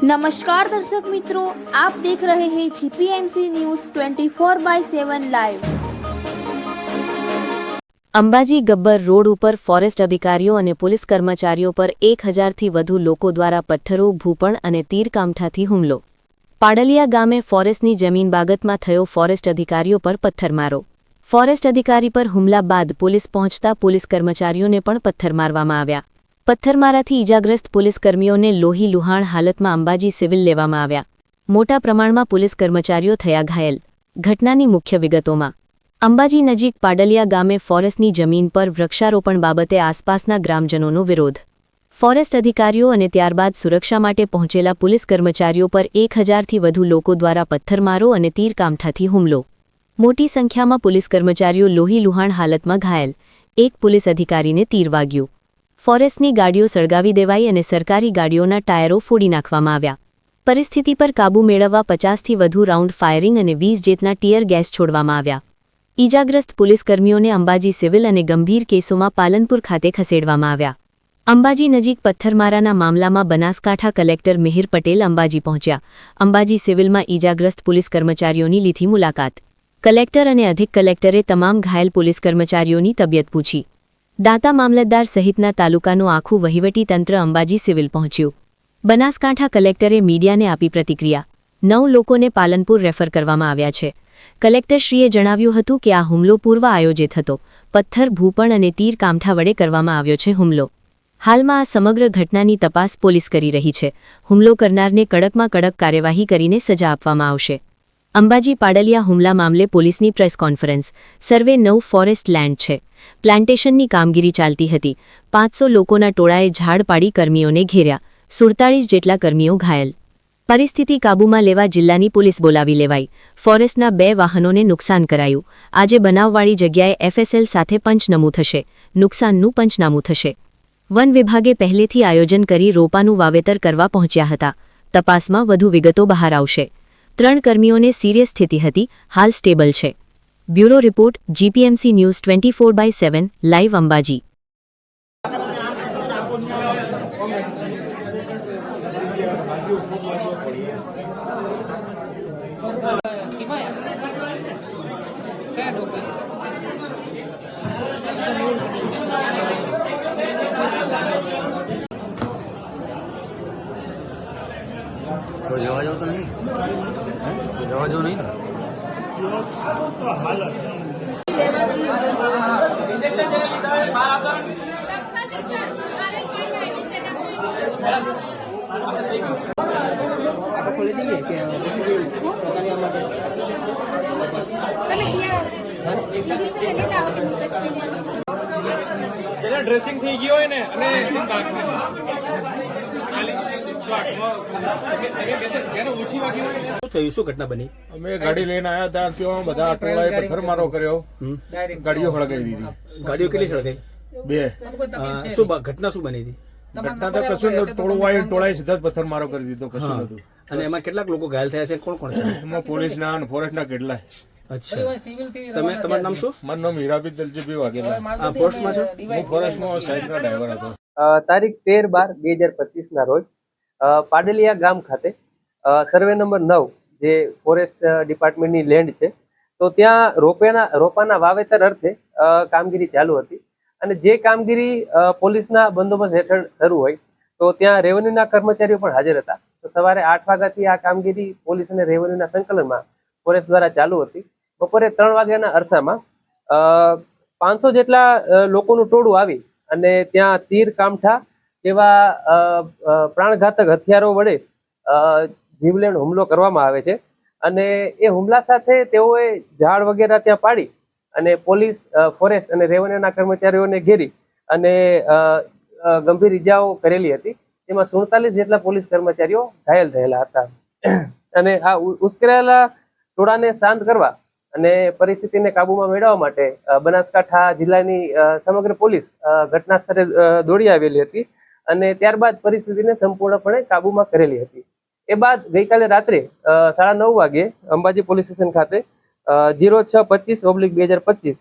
नमस्कार दर्शक मित्रों, आप देख रहे हैं जीपीएमसी news 24/7 live. Ambaji Gabbar road ઉપર ફોરેસ્ટ અધિકારીઓ અને પોલીસ કર્મચારીઓ પર 1000થી વધુ લોકો દ્વારા પથ્થરો, ભૂપણ અને તીરકામઠાથી હુમલો। પાડલિયા ગામે ફોરેસ્ટની જમીન બાબતમાં થયો ફોરેસ્ટ અધિકારીઓ પર પથ્થરમારો। ફોરેસ્ટ અધિકારી પર હુમલા બાદ પોલીસ પહોંચતા પોલીસ કર્મચારીઓને પણ પથ્થર મારવામાં આવ્યા। પથ્થરમારાથી ઇજાગ્રસ્ત પોલીસ કર્મીઓને લોહી લુહાણ હાલતમાં અંબાજી સિવિલ લેવામાં આવ્યા। મોટા પ્રમાણમાં પોલીસ કર્મચારીઓ થયા ઘાયલ। ઘટનાની મુખ્ય વિગતોમાં અંબાજી નજીક પાડલિયા ગામે ફોરેસ્ટની જમીન પર વૃક્ષારોપણ બાબતે આસપાસના ગ્રામજનોનો વિરોધ। ફોરેસ્ટ અધિકારીઓ અને ત્યારબાદ સુરક્ષા માટે પહોંચેલા પોલીસ કર્મચારીઓ પર 1000થી વધુ લોકો દ્વારા પથ્થરમારો અને તીરકામઠાથી હુમલો। મોટી સંખ્યામાં પોલીસ કર્મચારીઓ લોહી લુહાણ હાલતમાં ઘાયલ। એક પોલીસ અધિકારીને તીર વાગ્યું। ફોરેસ્ટની ગાડીઓ સળગાવી દેવાઈ અને સરકારી ગાડીઓના ટાયરો ફોડી નાખવામાં આવ્યા। પરિસ્થિતિ પર કાબૂ મેળવવા 50થી વધુ રાઉન્ડ ફાયરિંગ અને 20 જેટના ટીયર ગેસ છોડવામાં આવ્યા। ઇજાગ્રસ્ત પોલીસકર્મીઓને અંબાજી સિવિલ અને ગંભીર કેસોમાં પાલનપુર ખાતે ખસેડવામાં આવ્યા। અંબાજી નજીક પથ્થરમારાના મામલામાં બનાસકાંઠા કલેક્ટર મિહિર પટેલ અંબાજી પહોંચ્યા। અંબાજી સિવિલમાં ઇજાગ્રસ્ત પોલીસ કર્મચારીઓની લીધી મુલાકાત। કલેક્ટર અને અધિક કલેક્ટરે તમામ ઘાયલ પોલીસ કર્મચારીઓની તબિયત પૂછી। દાંતા મામલતદાર સહિતના તાલુકાનું આખું વહીવટી તંત્ર અંબાજી સિવિલ પહોંચ્યું। બનાસકાંઠા કલેક્ટરે મીડિયાને આપી પ્રતિક્રિયા। 9 લોકોને પાલનપુર રેફર કરવામાં આવ્યા છે। કલેક્ટરશ્રીએ જણાવ્યું હતું કે આ હુમલો પૂર્વ આયોજિત હતો। પથ્થર, ભૂપણ અને તીર કામઠા વડે કરવામાં આવ્યો છે હુમલો। હાલમાં આ સમગ્ર ઘટનાની તપાસ પોલીસ કરી રહી છે। હુમલો કરનારને કડકમાં કડક કાર્યવાહી કરીને સજા આપવામાં આવશે। અંબાજી પાડલિયા હુમલા મામલે પોલીસની પ્રેસ કોન્ફરન્સ। સર્વે 9 ફોરેસ્ટ લેન્ડ છે। પ્લાન્ટેશનની કામગીરી ચાલતી હતી। 500 લોકોના ટોળાએ ઝાડ પાડી કર્મીઓને ઘેર્યા। 47 જેટલા કર્મીઓ ઘાયલ। પરિસ્થિતિ કાબૂમાં લેવા જિલ્લાની પોલીસ બોલાવી લેવાઈ। ફોરેસ્ટના 2 વાહનોને નુકસાન કરાયું। આજે બનાવવાળી જગ્યાએ એફએસએલ સાથે પંચનામું થશે। નુકસાનનું પંચનામું થશે। વન વિભાગે પહેલેથી આયોજન કરી રોપાનું વાવેતર કરવા પહોંચ્યા હતા। તપાસમાં વધુ વિગતો બહાર આવશે। 3 કર્મીઓને સિરિયસ સ્થિતિ હતી, હાલ સ્ટેબલ છે। Bureau report, GPMC news 24/7 live Ambaji. तो जवा जाओ तो नहीं, जवा जाओ नहीं तो हालत इंजेक्शन देने लीधा है बाहर आता टक्सा सिस्टर अरे कोई नहीं सेटअप आप खोल दीजिए कि जैसे कि पता हमारे मैंने किया इंजेक्शन ले लेता चलो ड्रेसिंग થઈ ગયો હોય ને અને સીન કાઢી શું ઘટના બની? અમે ગાડી લઈને આવ્યા હતા, ત્યાં બધા ટોળાએ પથ્થરમારો કર્યો, ગાડીઓ સળગાવી દીધી। ગાડીઓ કેટલી સળગાઈ? 2। શું ઘટના શું બની હતી? ઘટના તો કશું નતું, ટોળાએ સીધા જ પથ્થરમારો કરી દીધો, કશું નતું। અને એમાં કેટલાક લોકો ઘાયલ થયા છે? કોણ કોણ છે એમાં? પોલીસના અને ફોરેસ્ટના કેટલાય। અચ્છા, તમારું નામ શું? મારું નામ હીરાબી દલજીભાઈ વાઘેલા। આ પોસ્ટમાં છો? હું ફોરેસ્ટમાં સાઈડના ડ્રાઈવર હતો। તારીખ 13/12/2025 ના રોજ પાડલિયા ગામ ખાતે સર્વે નંબર 9 જે ફોરેસ્ટ ડિપાર્ટમેન્ટની લેન્ડ છે, તો ત્યાં રોપાના વાવેતર અર્થે કામગીરી ચાલુ હતી। અને જે કામગીરી પોલીસના બંદોબસ્ત હેઠળ શરૂ હોય તો ત્યાં રેવન્યુના કર્મચારીઓ પણ હાજર હતા। તો સવારે 8 વાગ્યાથી આ કામગીરી પોલીસ અને રેવન્યુના સંકલનમાં ફોરેસ્ટ દ્વારા ચાલુ હતી। બપોરે 3 વાગ્યાના અરસામાં 500 જેટલા લોકોનું ટોળું આવી અને ત્યાં તીર કામઠા જેવા પ્રાણઘાતક હથિયારો વડે જીવલેણ હુમલો કરવામાં આવે છે। અને એ હુમલા સાથે તેઓએ ઝાડ વગેરે ત્યાં પાડી અને પોલીસ, ફોરેસ્ટ અને રેવન્યુના કર્મચારીઓને ઘેરી અને ગંભીર ઇજાઓ કરેલી હતી। તેમાં 47 જેટલા પોલીસ કર્મચારીઓ ઘાયલ થયેલા હતા। અને આ ઉશ્કેરાયેલા ટોળાને શાંત કરવા અને પરિસ્થિતિને કાબૂમાં મેળવવા માટે બનાસકાંઠા જિલ્લાની સમગ્ર પોલીસ ઘટના સ્થળે દોડી આવેલી હતી અને ત્યારબાદ પરિસ્થિતિને સંપૂર્ણપણે કાબૂમાં કરેલી હતી। એ બાદ ગઈકાલે રાત્રે 9:30 વાગ્યે અંબાજી પોલીસ સ્ટેશન ખાતે 0625/2025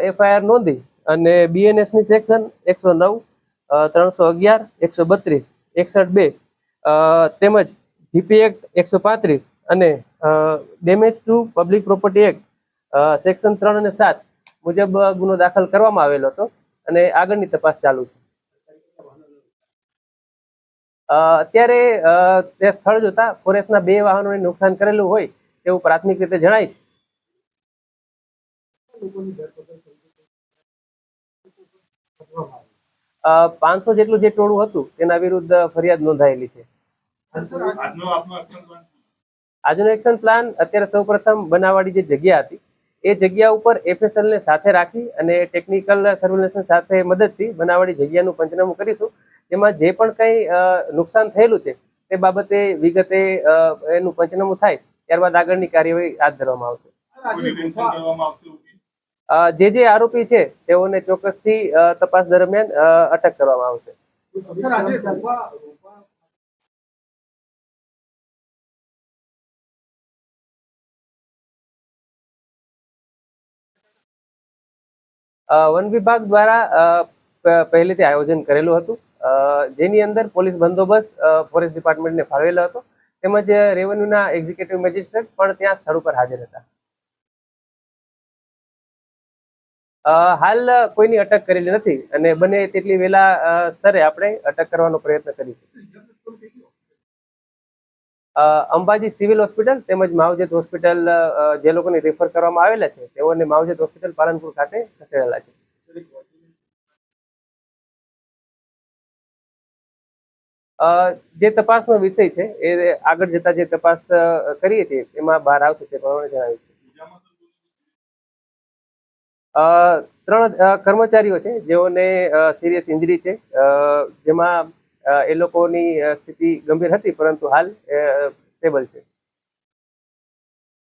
એફઆઈઆર નોંધી અને બીએનએસની સેક્શન 109, 311, 132, 61(2) તેમજ જીપી એક્ટ 135 અને damage two public property act section 3 અને 7 મુજબ ગુનો દાખલ કરવામાં આવેલો હતો અને આગળની તપાસ ચાલુ છે. અત્યારે તે સ્થળ જોતા ફોરેસ્ટના 2 વાહનોને નુકસાન કરેલું હોય તેવું પ્રાથમિક રીતે જણાય છે. અ, 500 જેટલું જે ટોળું હતું તેના વિરુદ્ધ ફરિયાદ નોંધાયેલી છે. આજનો એક્શન પ્લાન અત્યારે સૌપ્રથમ બનાવવાળી જે જગ્યા હતી એ જગ્યા ઉપર FSL ને સાથે રાખી અને ટેકનિકલ સર્વેલન્સ સાથે મદદથી બનાવવાળી જગ્યાનું પંચનામું કરીશું. જેમાં જે પણ કંઈ નુકસાન થયેલું છે તે બાબતે વિગતે એનું પંચનામું થાય ત્યારબાદ આગળની કાર્યવાહી હાથ ધરવામાં આવશે. જે આરોપી છે તેઓને ચોક્કસથી તપાસ દરમિયાન અટક કરવામાં આવશે. વન વિભાગ દ્વારા પહેલેથી આયોજન કરેલું હતું, જેની અંદર પોલીસ બંદોબસ્ત ફોરેસ્ટ ડિપાર્ટમેન્ટને ફાળવેલો હતો, તેમજ રેવન્યુના એક્ઝિક્યુટિવ મેજિસ્ટ્રેટ પણ ત્યાં સ્થળ ઉપર હાજર હતા. હાલ કોઈની અટક કરેલી નથી અને બને તેટલી વહેલા સ્તરે આપણે અટક કરવાનો પ્રયત્ન કરીશું. અંબાજી સિવિલ હોસ્પિટલ તેમજ માવજત હોસ્પિટલ જે લોકોને રેફર કરવામાં આવેલા છે તેઓને માવજત હોસ્પિટલ પાલનપુર ખાતે ખસેડેલા છે. જે તપાસનો વિષય છે એ આગળ જતા જે તપાસ કરીએ છીએ એમાં બહાર આવશે તે પ્રમાણે જણાવ્યું છે. 3 કર્મચારીઓ છે જેઓને સિરિયસ ઇન્જરી છે, જેમાં એ લોકોની સ્થિતિ ગંભીર હતી પરંતુ હાલ સ્ટેબલ છે.